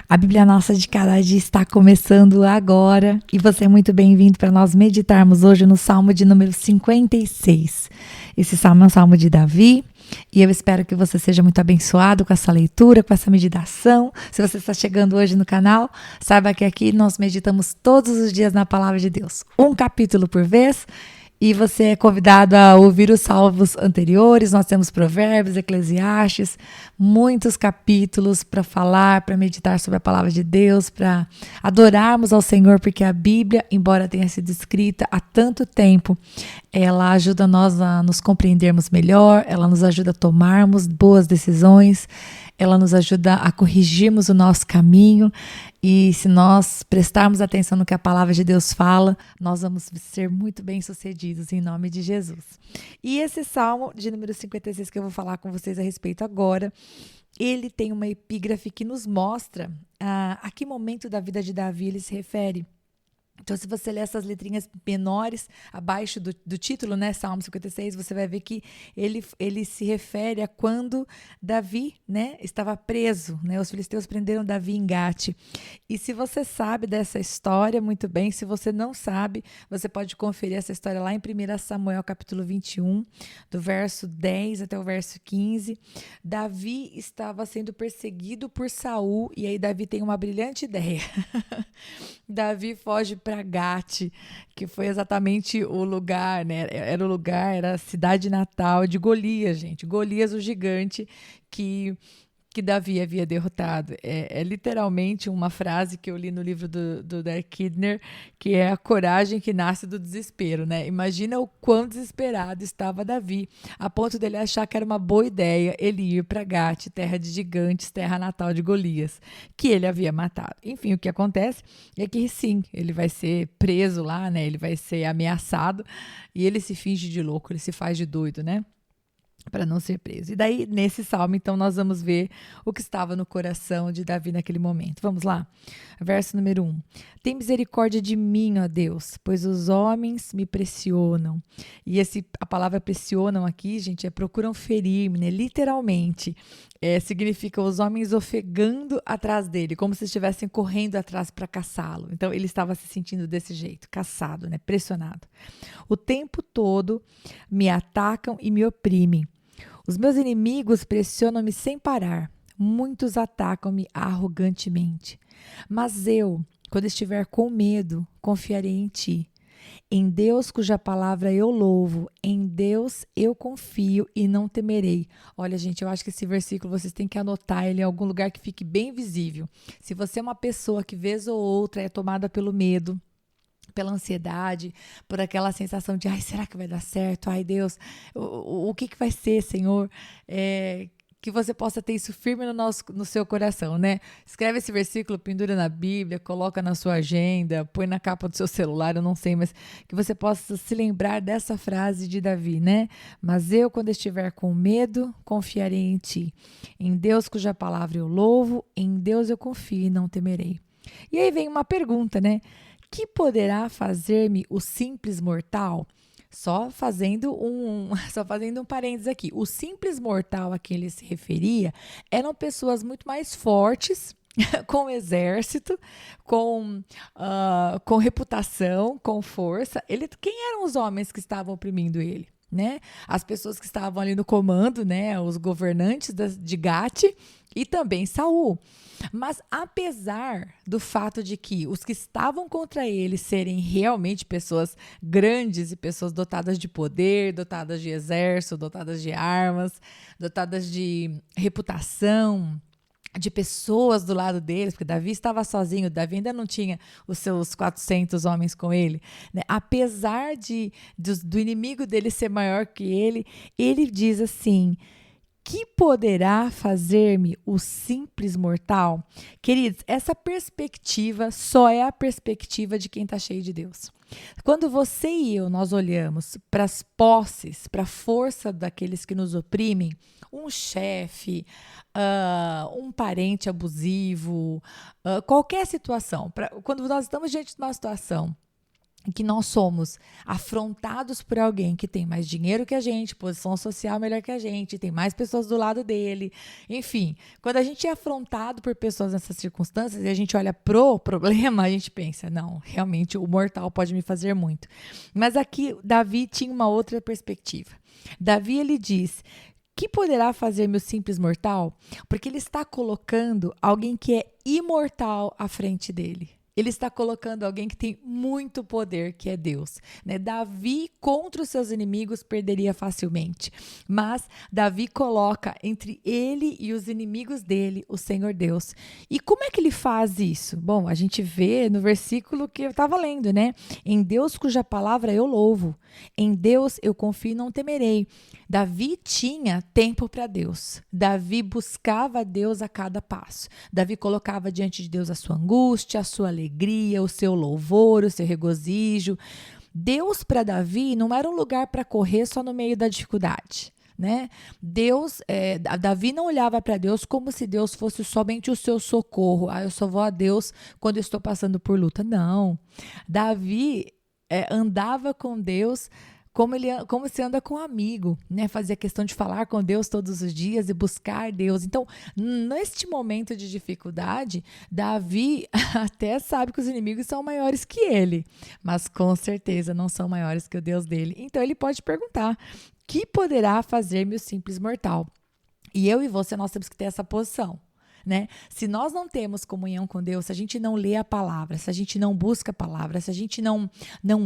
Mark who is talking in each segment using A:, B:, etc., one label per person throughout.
A: A Bíblia Nossa de Cada Dia está começando agora e você é muito bem-vindo para nós meditarmos hoje no Salmo de número 56. Esse salmo é um salmo de Davi e eu espero que você seja muito abençoado com essa leitura, com essa meditação. Se você está chegando hoje no canal, saiba que aqui nós meditamos todos os dias na Palavra de Deus, um capítulo por vez. E você é convidado a ouvir os salmos anteriores. Nós temos Provérbios, Eclesiastes, muitos capítulos para falar, para meditar sobre a palavra de Deus, para adorarmos ao Senhor, porque a Bíblia, embora tenha sido escrita há tanto tempo, ela ajuda nós a nos compreendermos melhor, ela nos ajuda a tomarmos boas decisões, ela nos ajuda a corrigirmos o nosso caminho. E se nós prestarmos atenção no que a palavra de Deus fala, nós vamos ser muito bem-sucedidos em nome de Jesus. E esse salmo de número 56 que eu vou falar com vocês a respeito agora, ele tem uma epígrafe que nos mostra a que momento da vida de Davi ele se refere. Então, se você ler essas letrinhas menores abaixo do título, né, Salmo 56, você vai ver que ele se refere a quando Davi, né, estava preso, né, os filisteus prenderam Davi em Gate. E se você sabe dessa história, muito bem, se você não sabe, você pode conferir essa história lá em 1 Samuel, capítulo 21, do verso 10 até o verso 15. Davi estava sendo perseguido por Saul, e aí Davi tem uma brilhante ideia. Davi foge para Gate, que foi exatamente o lugar, né? Era a cidade natal de Golias, gente. Golias, o gigante que Davi havia derrotado. É literalmente uma frase que eu li no livro do Derek Kidner, que é a coragem que nasce do desespero, né? Imagina o quão desesperado estava Davi, a ponto dele achar que era uma boa ideia ele ir para Gate, terra de gigantes, terra natal de Golias, que ele havia matado. Enfim, o que acontece é que sim, ele vai ser preso lá, né? Ele vai ser ameaçado e ele se finge de louco, ele se faz de doido, né? Para não ser preso. E daí, nesse salmo, então, nós vamos ver o que estava no coração de Davi naquele momento. Vamos lá? Verso número 1. Tem misericórdia de mim, ó Deus, pois os homens me pressionam. E a palavra pressionam aqui, gente, procuram ferir-me, né? Literalmente. Significa os homens ofegando atrás dele, como se estivessem correndo atrás para caçá-lo. Então, ele estava se sentindo desse jeito, caçado, né? Pressionado. O tempo todo me atacam e me oprimem. Os meus inimigos pressionam-me sem parar. Muitos atacam-me arrogantemente. Mas eu, quando estiver com medo, confiarei em ti. Em Deus, cuja palavra eu louvo, em Deus eu confio e não temerei. Olha, gente, eu acho que esse versículo vocês têm que anotar ele em algum lugar que fique bem visível. Se você é uma pessoa que vez ou outra é tomada pelo medo, pela ansiedade, por aquela sensação de, ai, será que vai dar certo? Ai, Deus, o que vai ser, Senhor? Que você possa ter isso firme no seu coração, né? Escreve esse versículo, pendura na Bíblia, coloca na sua agenda, põe na capa do seu celular, eu não sei, mas que você possa se lembrar dessa frase de Davi, né? Mas eu, quando estiver com medo, confiarei em ti. Em Deus, cuja palavra eu louvo, em Deus eu confio e não temerei. E aí vem uma pergunta, né? Que poderá fazer-me o simples mortal? Só fazendo um parênteses aqui. O simples mortal a quem ele se referia eram pessoas muito mais fortes, com exército, com reputação, com força. Quem eram os homens que estavam oprimindo ele? Né? As pessoas que estavam ali no comando, né? Os governantes de Gate e também Saul. Mas apesar do fato de que os que estavam contra ele serem realmente pessoas grandes e pessoas dotadas de poder, dotadas de exército, dotadas de armas, dotadas de reputação, de pessoas do lado deles, porque Davi estava sozinho, Davi ainda não tinha os seus 400 homens com ele, né? Apesar do inimigo dele ser maior que ele diz assim: que poderá fazer-me o simples mortal? Queridos, essa perspectiva só é a perspectiva de quem está cheio de Deus. Quando você e eu, nós olhamos para as posses, para a força daqueles que nos oprimem, um chefe, um parente abusivo, qualquer situação, quando nós estamos diante de uma situação em que nós somos afrontados por alguém que tem mais dinheiro que a gente, posição social melhor que a gente, tem mais pessoas do lado dele, enfim, quando a gente é afrontado por pessoas nessas circunstâncias e a gente olha pro problema, a gente pensa, não, realmente o mortal pode me fazer muito. Mas aqui Davi tinha uma outra perspectiva. Davi, ele diz: que poderá fazer meu simples mortal? Porque ele está colocando alguém que é imortal à frente dele. Ele está colocando alguém que tem muito poder, que é Deus. Né? Davi, contra os seus inimigos, perderia facilmente. Mas Davi coloca entre ele e os inimigos dele o Senhor Deus. E como é que ele faz isso? Bom, a gente vê no versículo que eu estava lendo, né? Em Deus cuja palavra eu louvo. Em Deus eu confio e não temerei. Davi tinha tempo para Deus. Davi buscava Deus a cada passo. Davi colocava diante de Deus a sua angústia, a sua alegria, o seu louvor, o seu regozijo. Deus para Davi não era um lugar para correr só no meio da dificuldade. Né? Davi não olhava para Deus como se Deus fosse somente o seu socorro. Eu só vou a Deus quando eu estou passando por luta. Não. Davi andava com Deus como se anda com um amigo, né? Fazia questão de falar com Deus todos os dias e buscar Deus. Então, neste momento de dificuldade, Davi até sabe que os inimigos são maiores que ele, mas com certeza não são maiores que o Deus dele. Então, ele pode perguntar: que poderá fazer-me o simples mortal? E eu e você, nós temos que ter essa posição. Né? Se nós não temos comunhão com Deus, se a gente não lê a palavra, se a gente não busca a palavra, se a gente não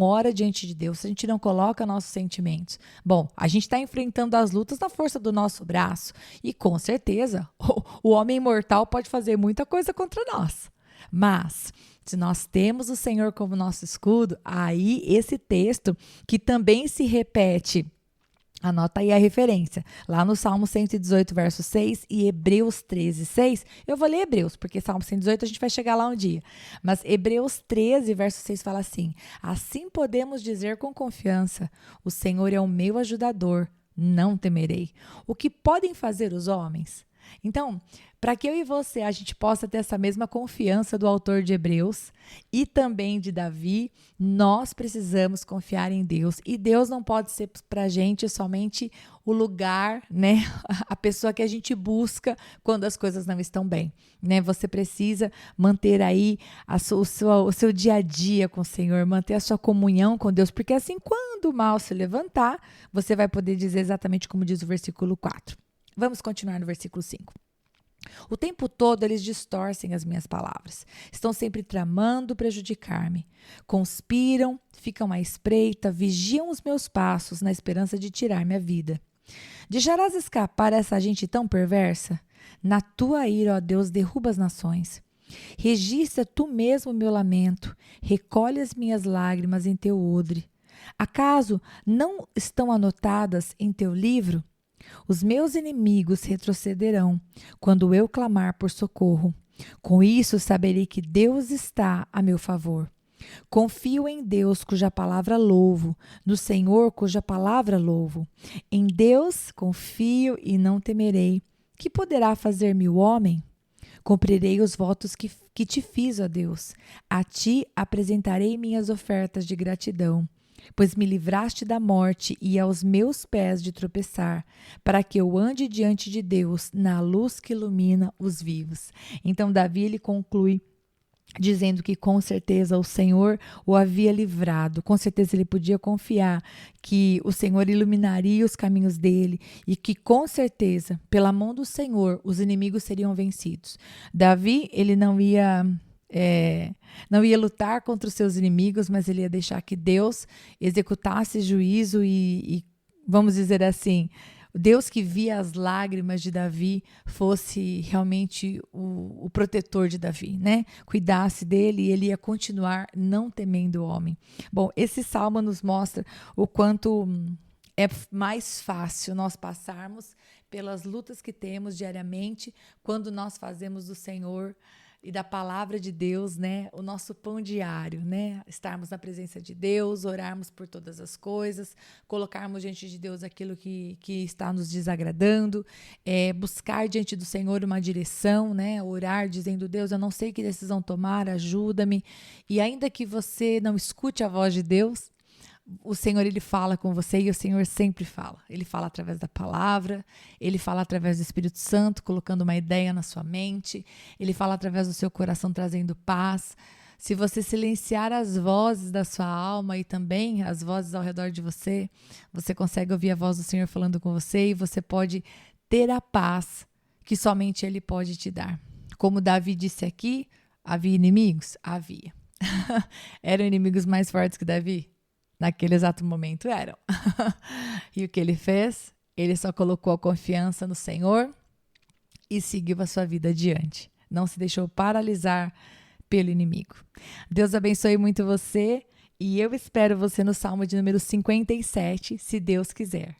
A: ora diante de Deus, se a gente não coloca nossos sentimentos, bom, a gente está enfrentando as lutas na força do nosso braço e com certeza o homem imortal pode fazer muita coisa contra nós. Mas se nós temos o Senhor como nosso escudo, aí esse texto que também se repete, anota aí a referência, lá no Salmo 118, verso 6 e Hebreus 13, 6. Eu vou ler Hebreus, porque Salmo 118 a gente vai chegar lá um dia. Mas Hebreus 13, verso 6 fala assim: assim podemos dizer com confiança: o Senhor é o meu ajudador, não temerei. O que podem fazer os homens? Então, para que eu e você a gente possa ter essa mesma confiança do autor de Hebreus e também de Davi, nós precisamos confiar em Deus. E Deus não pode ser para a gente somente o lugar, né? A pessoa que a gente busca quando as coisas não estão bem, né? Você precisa manter aí o seu dia a dia com o Senhor, manter a sua comunhão com Deus, porque assim, quando o mal se levantar, você vai poder dizer exatamente como diz o versículo 4. Vamos continuar no versículo 5. O tempo todo eles distorcem as minhas palavras. Estão sempre tramando prejudicar-me. Conspiram, ficam à espreita, vigiam os meus passos na esperança de tirar minha vida. Deixarás escapar essa gente tão perversa? Na tua ira, ó Deus, derruba as nações. Registra tu mesmo o meu lamento. Recolhe as minhas lágrimas em teu odre. Acaso não estão anotadas em teu livro? Os meus inimigos retrocederão quando eu clamar por socorro. Com isso saberei que Deus está a meu favor. Confio em Deus, cuja palavra louvo, no Senhor, cuja palavra louvo. Em Deus confio e não temerei. Que poderá fazer-me o homem? Cumprirei os votos que te fiz, ó Deus. A ti apresentarei minhas ofertas de gratidão. Pois me livraste da morte e aos meus pés de tropeçar, para que eu ande diante de Deus na luz que ilumina os vivos. Então Davi ele conclui dizendo que com certeza o Senhor o havia livrado, com certeza ele podia confiar que o Senhor iluminaria os caminhos dele e que com certeza pela mão do Senhor os inimigos seriam vencidos. Davi ele não ia lutar contra os seus inimigos, mas ele ia deixar que Deus executasse juízo e vamos dizer assim, Deus que via as lágrimas de Davi fosse realmente o protetor de Davi, né? Cuidasse dele e ele ia continuar não temendo o homem. Bom, esse salmo nos mostra o quanto é mais fácil nós passarmos pelas lutas que temos diariamente quando nós fazemos do Senhor e da palavra de Deus, né? O nosso pão diário, né? Estarmos na presença de Deus, orarmos por todas as coisas, colocarmos diante de Deus aquilo que está nos desagradando, buscar diante do Senhor uma direção, né? Orar dizendo, Deus, eu não sei que decisão tomar, ajuda-me. E ainda que você não escute a voz de Deus, o Senhor, ele fala com você e o Senhor sempre fala. Ele fala através da palavra, ele fala através do Espírito Santo, colocando uma ideia na sua mente, ele fala através do seu coração, trazendo paz. Se você silenciar as vozes da sua alma e também as vozes ao redor de você, você consegue ouvir a voz do Senhor falando com você e você pode ter a paz que somente ele pode te dar. Como Davi disse aqui, havia inimigos? Havia. Eram inimigos mais fortes que Davi? Naquele exato momento eram. E o que ele fez? Ele só colocou a confiança no Senhor e seguiu a sua vida adiante. Não se deixou paralisar pelo inimigo. Deus abençoe muito você e eu espero você no Salmo de número 57, se Deus quiser.